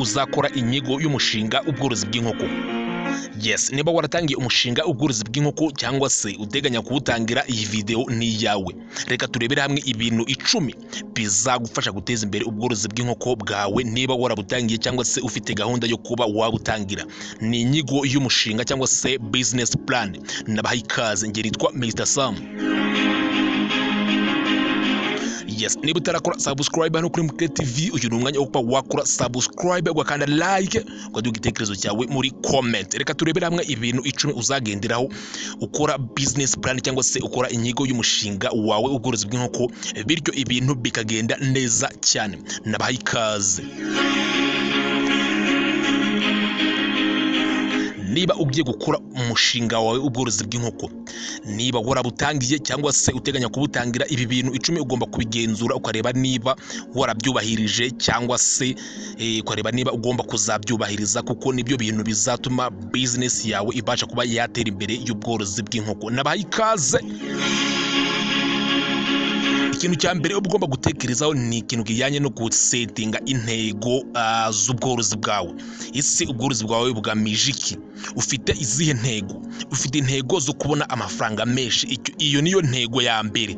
uzakora inyigo y'umushinga ubworozi bw'inkoko. Yes, niba waratangiye umushinga ubworozi bw'inkoko cyangwa se uteganya kuwutangira, iyi video ni iyawe. Reka turebere hamwe ibintu 10 bizagufasha guteza imbere ubworozi bw'inkoko bwawe niba warabutangiye cyangwa se ufite gahunda yo kuba wabutangira. Ni inyigo y'umushinga cyangwa se business plan. Nabahaye ikaze, nge nitwa Mr. Sam. Yes, niba utarakora subscribe hano kuri MK TV, uyu ni umwanya wo kuba wakora subscribe, ugakanda like, ukaduha igitekerezo cyawe muri comment. Reka turebere hamwe ibintu 10 uzagenderaho ukora business plan cyangwa se ukora inyigo y'umushinga wawe ubworozi bw'inkoko, bityo ibintu bikagenda neza cyane. Nabahaye ikaze. Niba ugiye gukora umushinga wawe ubworozi bw'inkoko, niba warabutangiye cyangwa se uteganya kubutangira, ibi bintu 10 ugomba kubigenzura ukareba niba warabyubahirije cyangwa se ukareba niba ugomba kuzabyubahiriza, kuko nibyo bintu bizatuma business yawe ibasha kuba yatera imbere y'ubworozi bw'inkoko. Nabahaye ikaze. Ikintu cya mbere ugomba gutekerezaho ni ikintu kijyanye no gusetinga intego z'ubworozi bwawe. Ese ubworozi bwawe bugamije iki? Ufite izihe ntego? Ufite intego zo kubona amafaranga menshi, iyo niyo ntego ya mbere.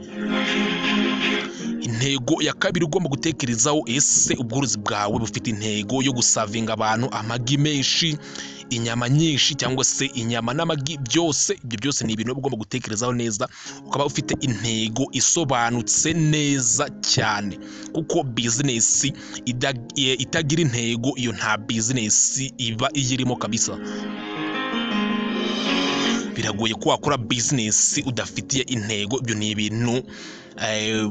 Intego ya kabiri ugomba gutekerezaho, ese ubworozi bwawe bufite intego yo gusavinga abantu amagi menshi, inyama nyinshi cyangwa se inyama n'amagi byose. Ibyo byose ni ibintu ugomba gutekerezaho neza, ukaba ufite intego isobanutse neza cyane, kuko business itagira intego, iyo nta business iba iyirimo kabisa. Biragoye ko wakora business udafitiye intego, ibyo ni ibintu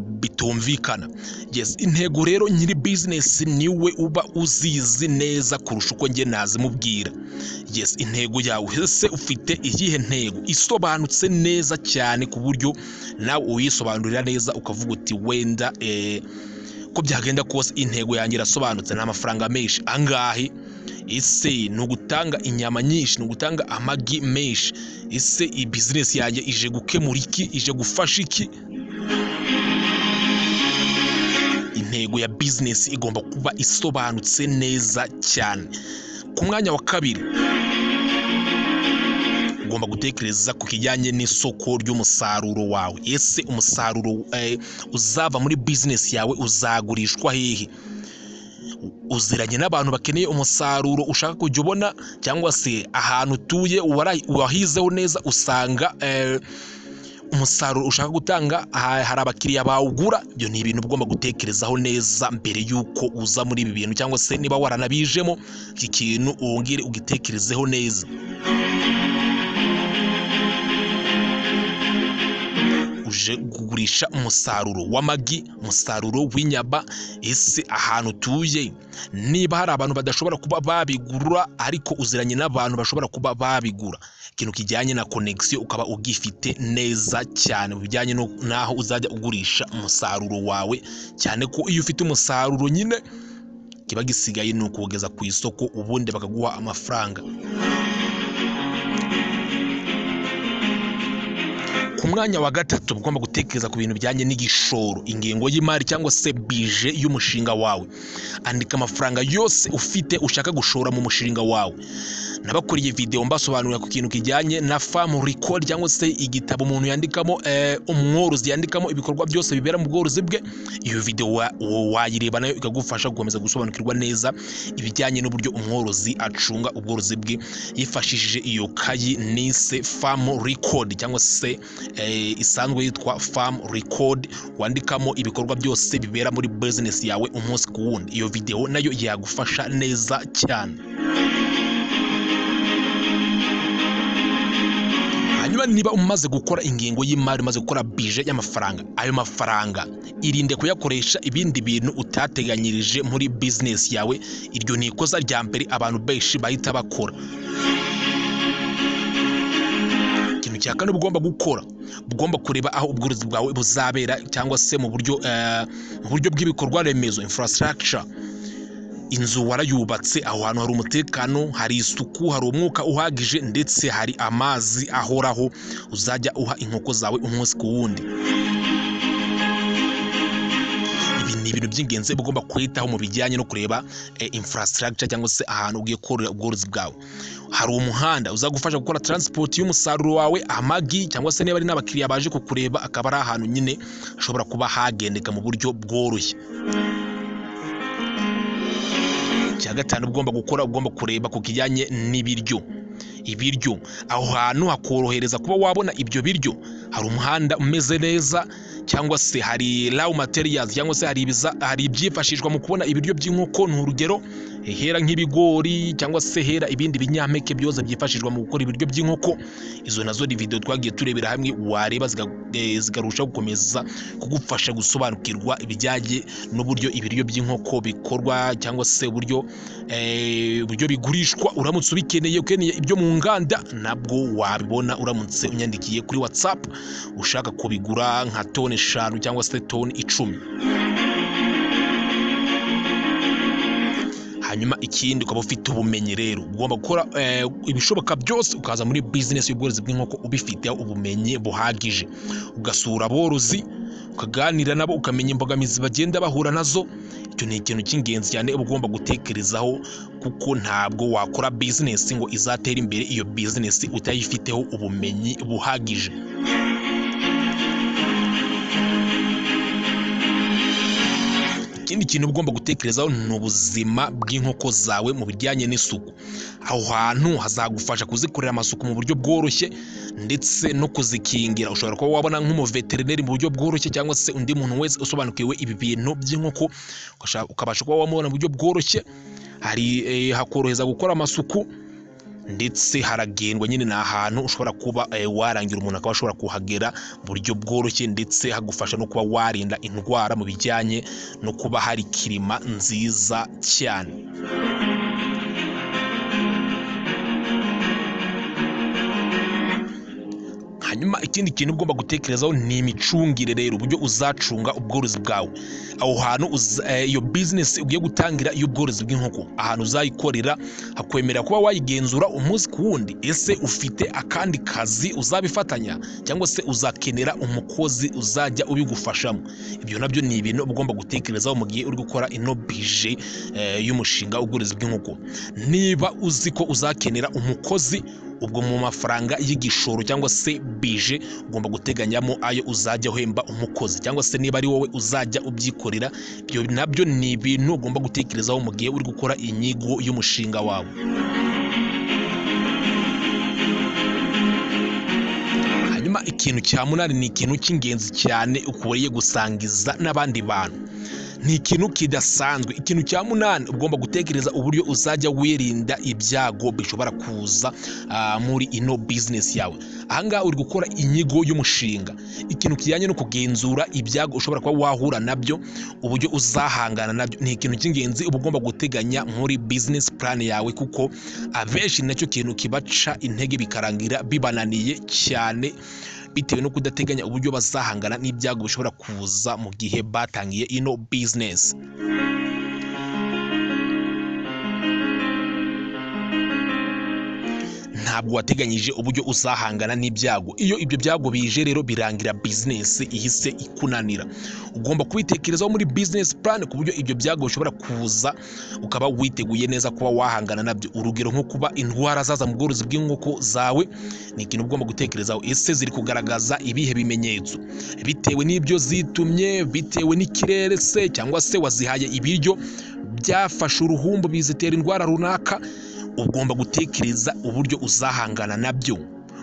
bitumvikana. Yes, intego rero nyiri business niwe uba uzizi neza kurusha uko nge nazimubwira. Yes, intego yawe, ese ufite iyihe ntego isobanutse neza cyane ku buryo nawe uyisobanurira neza ukavuga uti wenda ko byagenda kose intego yanjye irasobanutse, nta mafaranga menshi angahe. Ese ni ugutanga inyama nyinshi, ni ugutanga amagi menshi. Ese iyi business yanjye ije gukemura iki, ije gufasha iki? Intego ya business igomba kuba isobanutse neza cyane. Ku mwanya wa kabiri ugomba gutekereza ku kijyanye n'isoko ry'umusaruro wawe. Ese umusaruro uzava muri business yawe uzagurishwa hehe? Uziranye n'abantu bakeneye umusaruro ushaka kujya ubona, cyangwa se ahantu utuye wahizeho neza usanga umusaruro ushaka gutanga hari abakiriya bawugura? Ibyo ni ibintu ugomba gutekerezaho neza mbere y'uko uza muri ibi bintu, cyangwa se niba waranabijemo iki kintu wongere ugitekerezeho neza. Uje kugurisha umusaruro w'amagi, umusaruro w'inyama. Ese ahantu utuye niba hari abantu badashobora kuba babigura ariko uziranye n'abantu bashobora kuba babigura, ikintu kijyanye na connection ukaba ugifite neza cyane mu bijyanye n'aho uzajya ugurisha umusaruro wawe, cyane ko iyo ufite umusaruro nyine kiba gisigaye ni ukuwugeza ku isoko ubundi bakaguha amafaranga. Ku mwanya wa gatatu ugomba gutekereza ku bintu bijyanye n'igishoro, ingengo y'imari cyangwa se budget y'umushinga wawe. Andika amafaranga yose ufite ushaka gushora mu mushinga wawe. Nabakuriye video mbasobanurira ku kintu kijyanye na farm record cyangwa se igitabo umuntu yandikamo, umworozi yandikamo ibikorwa byose bibera mu bworozi bwe. Iyo video wayireba nayo ikagufasha gukomeza gusobanukirwa neza ibijyanye n'uburyo umworozi acunga ubworozi bwe yifashishije iyo kayi nise farm record cyangwa se isanzwe yitwa farm record, wandikamo ibikorwa byose bibera muri business yawe umunsi ku wundi. Iyo video nayo yagufasha neza cyane. Hanyuma niba umaze gukora ingengo y'imari, umaze gukora budget y'amafaranga, ayo mafaranga irinde kuyakoresha ibindi bintu utateganyirije muri business yawe. Iryo ni ikosa rya mbere abantu benshi bahita bakora. Ikintu cya kane ugomba gukora, ugomba kureba aho ubworozi bwawe buzabera, cyangwa se mu buryo bw'ibikorwa remezo, infrastructure. Inzu warayubatse, aho hantu hari umutekano, hari isuku, hari umwuka uhagije, ndetse hari amazi ahoraho uzajya uha inkoko zawe umunsi ku wundi. Ibi ni ibintu by'ingenzi ugomba kwitaho mu bijyanye no kureba infrastructure cyangwa se ahantu ugiye korora ubworozi bwawe. Hari umuhanda uzagufasha gukora transport y'umusaruro wawe, amagi, cyangwa se niba ari n'abakiriya baje kukureba akaba ari ahantu nyine ashobora kuba hagendeka mu buryo bworoshye. Cya gatanu ugomba kureba ku kijyanye n'ibiryo. Ibiryo aho hantu hakorohereza kuba wabona ibyo biryo. Hari umuhanda umeze neza, cyangwa se hari raw materials, cyangwa se hari ibyifashishwa mu kubona ibiryo by'inkoko. N'urugero hera nk'ibigori cyangwa se hera ibindi binyampeke byose byifashishwa mu gukora ibiryo by'inkoko. Izo nazo ni video twagiye turebera hamwe, wareba zigarusha gukomeza kugufasha gusobanukirwa ibijyanye n'uburyo ibiryo by'inkoko bikorwa, cyangwa se uburyo bigurishwa. Uramutse ukeneye ibyo mu nganda nabwo wabibona uramutse unyandikiye kuri WhatsApp ushaka kubigura nka toni 5 cyangwa se toni 10. Hanyuma ikindi ukaba ufite ubumenyi rero, ugomba gukora ibishoboka byose ukaza muri business y'ubworozi bw'inkoko ubifiteho ubumenyi buhagije, ugasura aborozi ukaganira nabo ukamenya imbogamizi bagenda bahura nazo. Icyo ni ikintu cy'ingenzi cyane ugomba gutekerezaho, kuko ntabwo wakora business ngo izatera imbere iyo business utayifiteho ubumenyi buhagije. Ikindi kintu ugomba gutekerezaho ni ubuzima bw'inkoko zawe mu bijyanye n'isuku. Aho hantu hazagufasha kuzikorera amasuku mu buryo bworoshye ndetse no kuzikingira. Ushobora kuba wabona nk'umuveterineri mu buryo bworoshye, cyangwa se undi muntu wese usobanukiwe ibi bintu by'inkoko ukabasha kuba wamubona mu buryo bworoshye. Hakoroheza gukora amasuku ndetse haragendwa nyine ni ahantu ushobora kuba warangira umuntu akaba ashobora kuhagera mu buryo bworoshye, ndetse hagufasha no kuba warinda indwara mu bijyanye no kuba hari kirima nziza cyane. Hanyuma ikindi kintu ugomba gutekerezaho ni imicungire rero, uburyo uzacunga ubworozi bwawe. Aho hantu iyo business ugiye gutangira y'ubworozi bw'inkoko, ahantu uzayikorera hakwemerera kuba wayigenzura umunsi ku wundi. Ese ufite akandi kazi uzabifatanya, cyangwa se uzakenera umukozi uzajya ubigufashamo? Ibyo nabyo ni ibintu ugomba gutekerezaho mu gihe uri gukora ino bije y'umushinga w'ubworozi bw'inkoko. Niba uzi ko uzakenera umukozi, ubwo mu mafaranga y'igishoro cyangwa se bije ugomba guteganyamo ayo uzajya uhemba umukozi, cyangwa se niba ari wowe uzajya ubyikorera. Ibyo nabyo ni ibintu ugomba gutekerezaho mu gihe uri gukora inyigo y'umushinga wawe. Hanyuma ikintu cya munani ni ikintu cy'ingenzi cyane ukwiriye gusangiza n'abandi bantu. Ni ikintu kidasanzwe. Ikintu cya munani ugomba gutekereza uburyo uzajya wirinda ibyago bishobora kuza muri ino business yawe. Ahangaha uri gukora inyigo y'umushinga, ikintu kijyanye no kugenzura ibyago ushobora kuba wahura nabyo, uburyo uzahangana nabyo. Ni ikintu cy'ingenzi uba ugomba guteganya muri business plan yawe, kuko abenshi nacyo kintu kibaca intege bikarangira bibananiye cyane, bitewe no kudateganya uburyo bazahangana n'ibyago bishobora kuza mu gihe batangiye ino business. Ntabwo wateganyije uburyo uzahangana n'ibyago. Iyo ibyo byago bije rero birangira business ihise ikunanira. Ugomba kubitekerezaho muri business plan ku buryo ibyo byago bishobora kuza ukaba witeguye neza kuba wahangana nabyo. Urugero nko kuba indwara zaza mu bworozi bw'inkoko zawe, ni ikintu ugomba gutekerezaho. Ese ziri kugaragaza ibihe bimenyetso? Bitewe n'ibyo zitumye, bitewe n'ikirere se, cyangwa se wazihaye ibiryo byafashe uruhumbu bizitera indwara runaka? Ugomba gutekereza uburyo uzahangana nabyo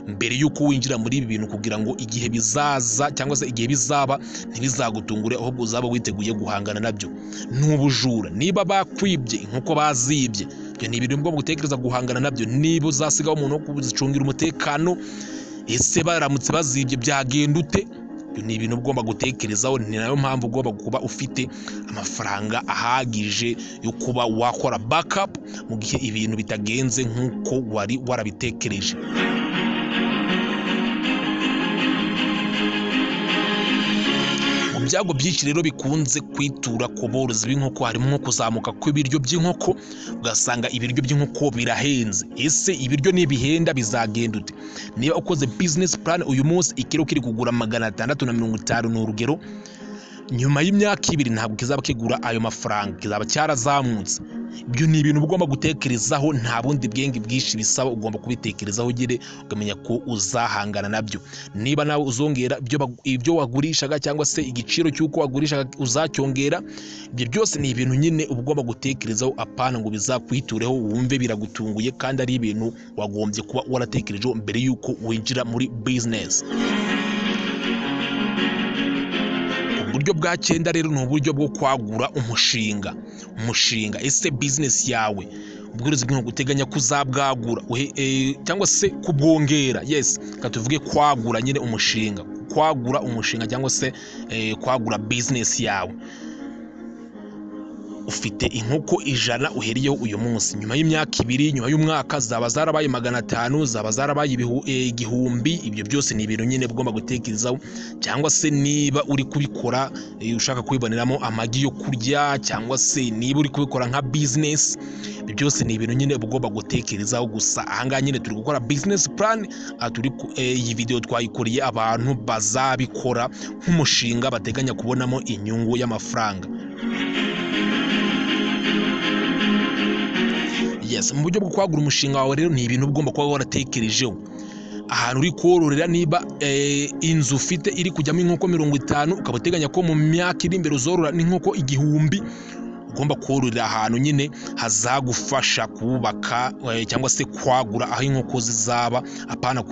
mbere y'uko winjira muri ibi bintu, kugira ngo igihe bizaza cyangwa se igihe bizaba ntibizagutungure, ahubwo uzaba witeguye guhangana nabyo. N'ubujura, niba bakwibye inkoko bazibye, ibyo ni ibintu ugomba gutekereza guhangana nabyo. Niba uzasigaho umuntu wo kuzicungira umutekano, ese baramutse bazibye byagenda ute? Ni ibintu ugomba gutekerezaho. Ni nayo mpamvu ugomba kuba ufite amafaranga ahagije yo kuba wakora backup mu gihe ibintu bitagenze nk'uko wari warabitekereje. Ibyago byinshi rero bikunze kwitura ku borozi b'inkoko harimo nko kuzamuka kw'ibiryo by'inkoko, ugasanga ibiryo by'inkoko birahenze. Ese ibiryo nibihenda bizagenda ute? Niba ukoze business plan uyu munsi ikiro kiri kugura 650, ni urugero, nyuma y'imyaka 2 ntabwo kizaba kigura ayo mafaranga, kizaba cyarazamutse. Ibyo ni ibintu ugomba gutekerezaho, nta bundi bwenge bwishi bisaba, ugomba kubitekerezaho gire ukamenya ko uzahangana nabyo. Niba nawe uzongera ibyo wagurishaga cyangwa se igiciro cy'uko wagurishaga uzacyongera, ibyo byose ni ibintu nyine ugomba gutekerezaho, apana ngo bizakwitureho wumve biragutunguye kandi ari ibintu wagombye kuba waratekerejeho mbere y'uko winjira muri business. Uburyo bwa 9 rero ni uburyo bwo kwagura umushinga. Ese business yawe ubworozi bwo guteganya kuzabwagura cyangwa se kubwongera. Yes, katuvuge kwagura nyine umushinga, kwagura umushinga cyangwa se kwagura business yawe. Ufite inkoko 100 uheriyeho uyu munsi, nyuma y'imyaka 2, nyuma y'umwaka zaba zarabaye 500, zaba zarabaye 1000. Ibyo byose ni ibintu nyine ugomba gutekerezaho. Cyangwa se niba uri kubikora ushaka kwiboneramo amagi yo kurya, cyangwa se niba uri kubikora nka business, ibyo byose ni ibintu nyine ugomba gutekerezaho. Gusa ahangaha nyine turi gukora business plan, iyi video twayikoreye abantu bazabikora nk'umushinga bateganya kubonamo inyungu y'amafaranga. Yes, mu buryo bwo kwagura umushinga wawe rero ni ibintu ugomba kuba waratekerejeho. Ahantu uri kororera, niba inzu ufite iri kujyamo inkoko 50, ukaba uteganya ko mu myaka iri imbere uzorora n'inkoko 1000, ugomba kororera ahantu nyine hazagufasha kubaka cyangwa se kwagura aho inkoko zizaba, apana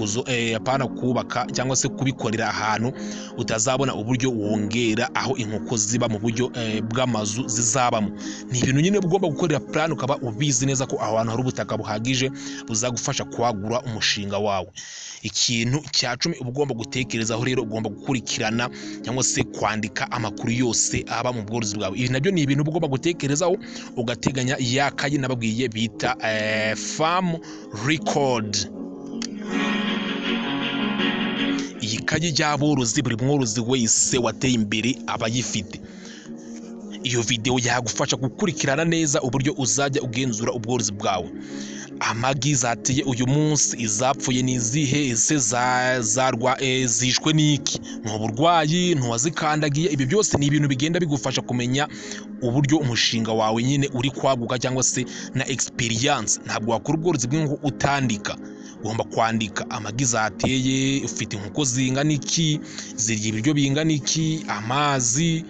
kubaka cyangwa se kubikorera ahantu utazabona uburyo wongera aho inkoko ziba mu buryo bw'amazu zizabamo. Ni ibintu nyine ugomba gukorera plan, ukaba ubizi neza ko aho hantu hari ubutaka buhagije buzagufasha kwagura umushinga wawe. Ikintu cya 10 ugomba gutekerezaho rero, ugomba gukurikirana cyangwa se kwandika amakuru yose aba mu bworozi bwawe. Ibi nabyo ni ibintu ugomba gutekerezaho, ugateganya yakaye nababwiye bita farm record. Iyi kaye y'aborozi buri mworozi wese wateye imbere aba yifite. Iyo video yagufasha gukurikirana neza uburyo uzajya ugenzura ubworozi bwawe. Amagi zateye uyu munsi, izapfuye nizihe, ese zishwe n'iki, n'uburwayi, ntuwazikandagiye. Ibyo byose ni ibintu bigenda bigufasha kumenya uburyo umushinga wawe nyine uri kwaguka, cyangwa se na experience. Ntabwo wakora ubworozi bw'inkoko utandika, ugomba kwandika amagi zateye, ufite inkoko zingana iki, zirya ibiryo bingana iki, amazi,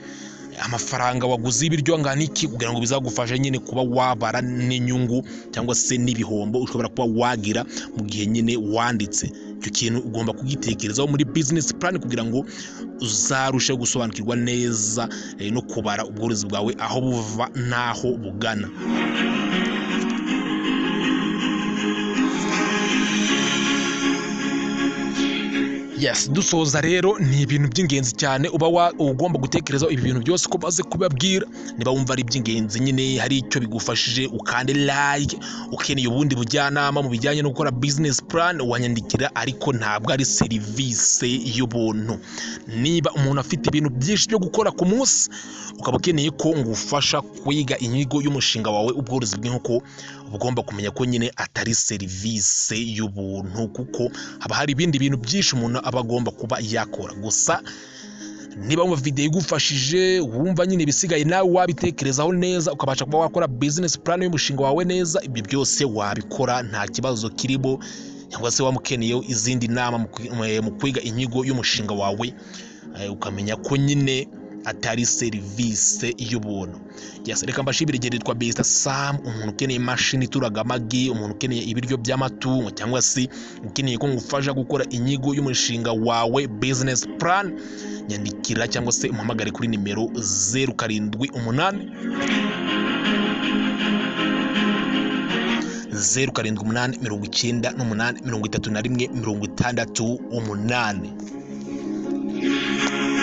amafaranga waguze ibiryo angana iki, kugira ngo bizagufasha nyine kuba wabara n'inyungu cyangwa se n'ibihombo ushobora kuba wagira mu gihe nyine wanditse. Icyo kintu ugomba kugitekerezaho muri business plan kugira ngo uzarushe gusobanukirwa neza no kubara ubworozi bwawe aho buva naho bugana. Yes, dusoza rero ni ibintu by'ingenzi cyane uba ugomba gutekerezaho. Ibi bintu byose ko maze kubabwira, niba wumva ari by'ingenzi nyine hari icyo bigufashije, ukande like. Ukeneye ubundi bujyanama mu bijyanye no gukora business plan, wanyandikira, ariko ntabwo ari serivisi y'ubuntu. Niba umuntu afite ibintu byinshi byo gukora ku munsi, ukaba ukeneye ko ngufasha kwiga inyigo y'umushinga wawe ubworozi bw'inkoko, ugomba kumenya ko nyine atari serivisi y'ubuntu, kuko haba hari ibindi bintu byinshi umuntu aba agomba kuba yakora. Gusa niba wumva video igufashije, wumva nyine bisigaye nawe wabitekerezaho neza, ukabasha kuba wakora business plan y'umushinga wawe neza, ibyo byose wabikora nta kibazo kirimo. Cyangwa se wamukeneyeho izindi nama mu kwiga inyigo y'umushinga wawe, ukamenya ko nyine atari serivisi y'ubuntu. Yes, reka mbashimire igihe twa Mr Sam, umuntu ukeneye imashini ituraga amagi, umuntu ukeneye ibiryo by'amatungo, cyangwa se ukeneye ko ngufasha gukora inyigo y'umushinga wawe business plan, nyandikira cyangwa se umuhamagare kuri nimero 078 078 98 31 68.